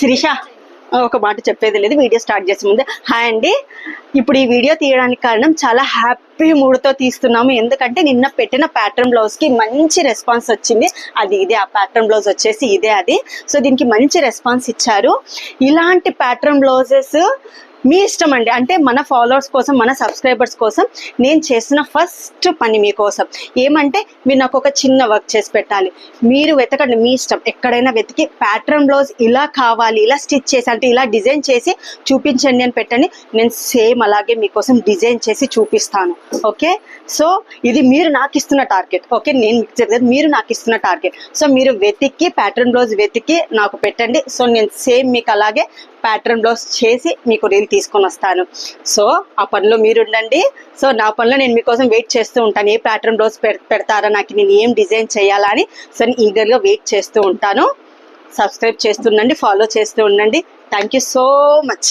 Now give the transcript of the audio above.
శిరీష ఒక మాట చెప్పేది లేదు, వీడియో స్టార్ట్ చేసే ముందు హాయ్ అండి. ఇప్పుడు ఈ వీడియో తీయడానికి కారణం చాలా హ్యాపీ మూడ్తో తీస్తున్నాము. ఎందుకంటే నిన్న పెట్టిన ప్యాటర్న్ బ్లౌజ్కి మంచి రెస్పాన్స్ వచ్చింది. అది ఇదే, ఆ ప్యాటర్న్ బ్లౌజ్ వచ్చేసి ఇదే అది. సో దీనికి మంచి రెస్పాన్స్ ఇచ్చారు. ఇలాంటి ప్యాటర్న్ బ్లౌజెస్ మీ ఇష్టం అండి. అంటే మన ఫాలోవర్స్ కోసం, మన సబ్స్క్రైబర్స్ కోసం నేను చేసిన ఫస్ట్ పని మీకోసం ఏమంటే, మీరు నాకు ఒక చిన్న వర్క్ చేసి పెట్టాలి. మీరు వెతకండి, మీ ఇష్టం. ఎక్కడైనా వెతికి ప్యాటర్న్ బ్లౌజ్ ఇలా కావాలి, ఇలా స్టిచ్ చేసి, అంటే ఇలా డిజైన్ చేసి చూపించండి అని పెట్టండి. నేను సేమ్ అలాగే మీకోసం డిజైన్ చేసి చూపిస్తాను. ఓకే, సో ఇది మీరు నాకు ఇస్తున్న టార్గెట్. ఓకే, నేను మీకు చెప్పేది మీరు నాకు ఇస్తున్న టార్గెట్. సో మీరు వెతికి ప్యాటర్న్ బ్లౌజ్ వెతికి నాకు పెట్టండి. సో నేను సేమ్ మీకు అలాగే ప్యాటర్న్ బ్లౌజ్ చేసి మీకు రీల్ తీసుకొని వస్తాను. సో ఆ పనిలో మీరు ఉండండి. సో నా పనిలో నేను మీకోసం వెయిట్ చేస్తూ ఉంటాను. ఏ ప్యాటర్న్ బ్లౌజ్ పెడతారా, నాకు నేను ఏం డిజైన్ చేయాలా అని. సో నేను ఈగర్గా వెయిట్ చేస్తూ ఉంటాను. సబ్స్క్రైబ్ చేస్తుండండి, ఫాలో చేస్తూ ఉండండి. Thank you so much.